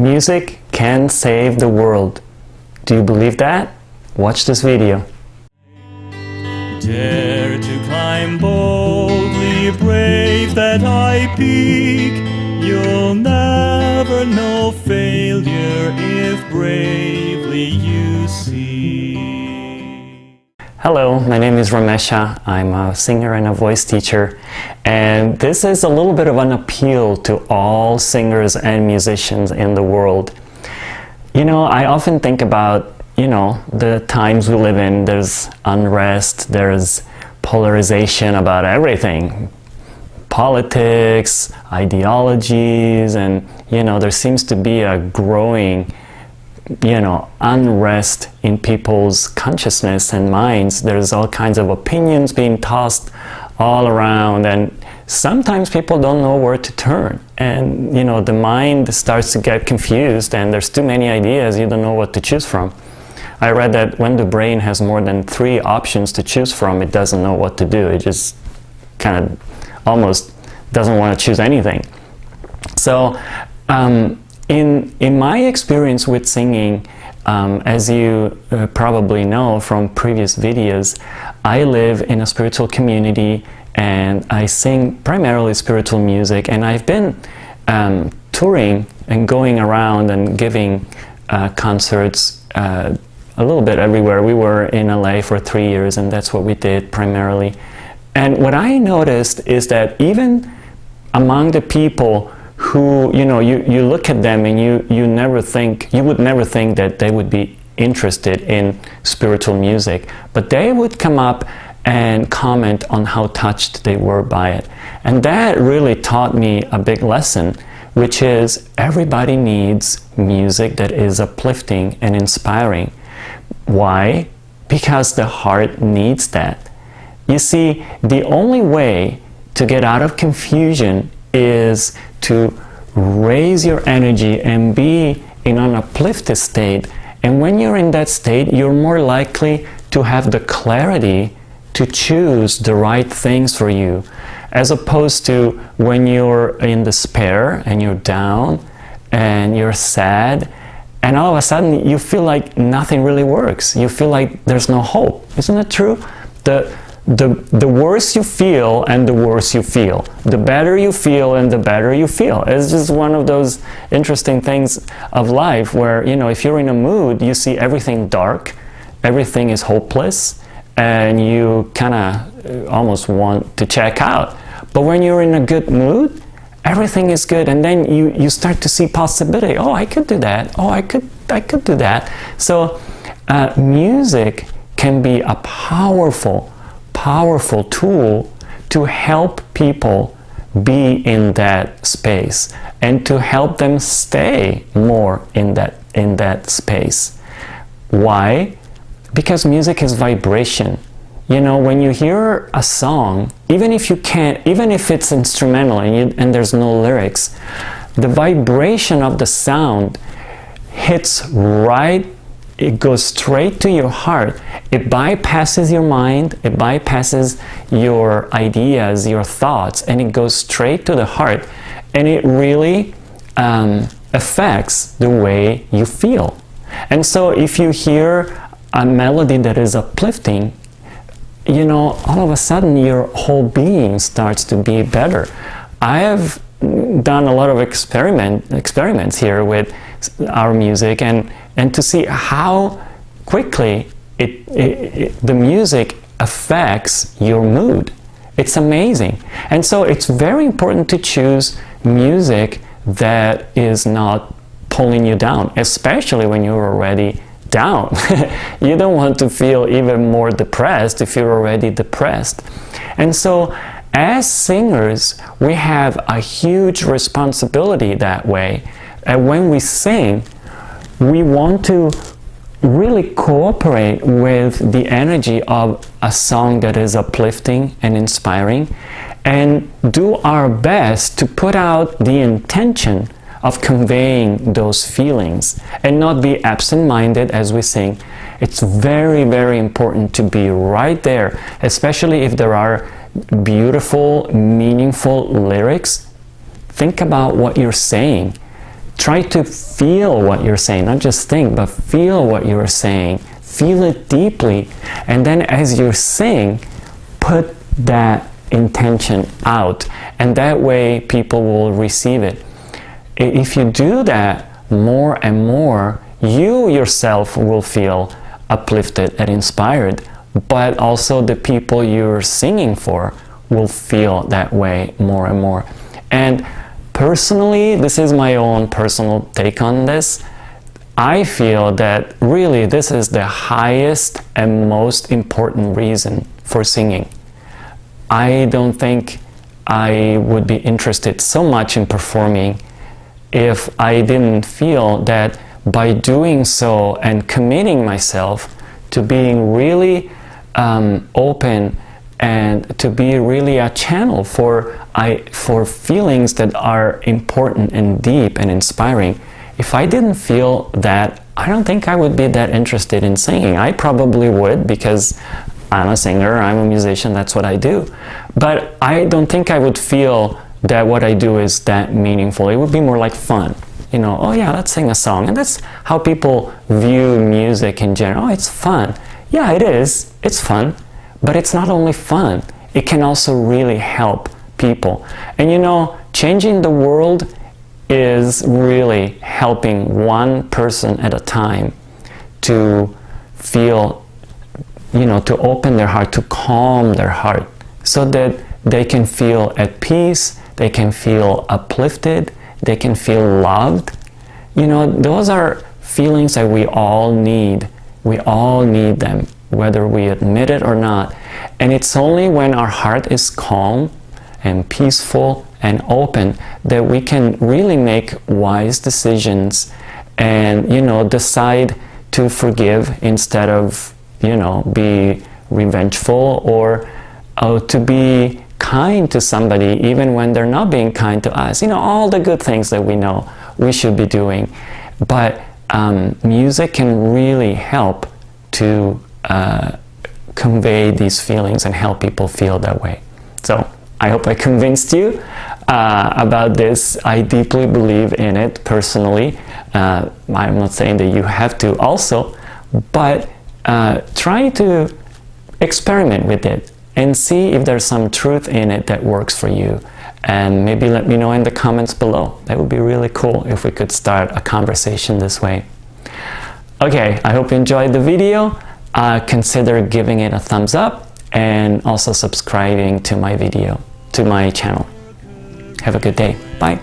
Music can save the world. Do you believe that? Watch this video. Dare to climb boldly, brave that high peak. You'll never know failure if bravely you seek. Hello, my name is Ramesha. I'm a singer and a voice teacher, and this is a little bit of an appeal to all singers and musicians in the world. You know, I often think about, the times we live in. There's unrest, there's polarization about everything. Politics, ideologies, and there seems to be a growing unrest in people's consciousness and minds. There's all kinds of opinions being tossed all around, and sometimes people don't know where to turn, and the mind starts to get confused, and there's too many ideas, you don't know what to choose from. I read that when the brain has more than 3 options to choose from, it doesn't know what to do. It just kind of almost doesn't want to choose anything. So in my experience with singing, as you probably know from previous videos, I live in a spiritual community and I sing primarily spiritual music, and I've been touring and going around and giving concerts a little bit everywhere. We were in LA for 3 years, and that's what we did primarily. And what I noticed is that even among the people who, you look at them and you would never think that they would be interested in spiritual music, but they would come up and comment on how touched they were by it. And that really taught me a big lesson, which is everybody needs music that is uplifting and inspiring. Why? Because the heart needs that. You see, the only way to get out of confusion is to raise your energy and be in an uplifted state. And when you're in that state, you're more likely to have the clarity to choose the right things for you, as opposed to when you're in despair and you're down and you're sad, and all of a sudden you feel like nothing really works. You feel like there's no hope. Isn't it true? The worse you feel and the worse you feel. The better you feel and the better you feel. It's just one of those interesting things of life where, if you're in a mood, you see everything dark, everything is hopeless, and you kind of almost want to check out. But when you're in a good mood, everything is good, and then you start to see possibility. Oh, I could do that. Oh, I could do that. So music can be a powerful tool to help people be in that space and to help them stay more in that space. Why? Because music is vibration. When you hear a song, even if it's instrumental and there's no lyrics, the vibration of the sound hits right. It goes straight to your heart. It bypasses your mind, it bypasses your ideas, your thoughts, and it goes straight to the heart. And it really affects the way you feel. And so if you hear a melody that is uplifting, all of a sudden your whole being starts to be better. I have done a lot of experiments here with our music, and to see how quickly the music affects your mood. It's amazing. And so it's very important to choose music that is not pulling you down, especially when you're already down. You don't want to feel even more depressed if you're already depressed. And so as singers, we have a huge responsibility that way. And when we sing, we want to really cooperate with the energy of a song that is uplifting and inspiring, and do our best to put out the intention of conveying those feelings and not be absent-minded as we sing. It's very, very important to be right there, especially if there are beautiful, meaningful lyrics. Think about what you're saying. try to feel what you're saying, not just think, but feel what you're saying. Feel it deeply, and then as you sing, put that intention out, and that way people will receive it. If you do that more and more, you yourself will feel uplifted and inspired, but also the people you're singing for will feel that way more and more. And personally, this is my own personal take on this. I feel that really this is the highest and most important reason for singing. I don't think I would be interested so much in performing if I didn't feel that by doing so and committing myself to being really open and to be really a channel for feelings that are important and deep and inspiring. If I didn't feel that, I don't think I would be that interested in singing. I probably would, because I'm a singer, I'm a musician, that's what I do. But I don't think I would feel that what I do is that meaningful. It would be more like fun. You know, oh yeah, let's sing a song. And that's how people view music in general. Oh, it's fun. Yeah, it is. It's fun. But it's not only fun. It can also really help people. And you know, changing the world is really helping one person at a time to feel, you know, to open their heart, to calm their heart, so that they can feel at peace, they can feel uplifted, they can feel loved. You know, those are feelings that we all need. We all need them, whether we admit it or not. And it's only when our heart is calm and peaceful and open that we can really make wise decisions and, you know, decide to forgive instead of, you know, be revengeful, or to be kind to somebody even when they're not being kind to us. You know, all the good things that we know we should be doing. But music can really help to convey these feelings and help people feel that way. So I hope I convinced you about this. I deeply believe in it personally. I'm not saying that you have to also, but try to experiment with it and see if there's some truth in it that works for you. And maybe let me know in the comments below. That would be really cool if we could start a conversation this way. Okay, I hope you enjoyed the video. Consider giving it a thumbs up and also subscribing to my channel. Have a good day. Bye.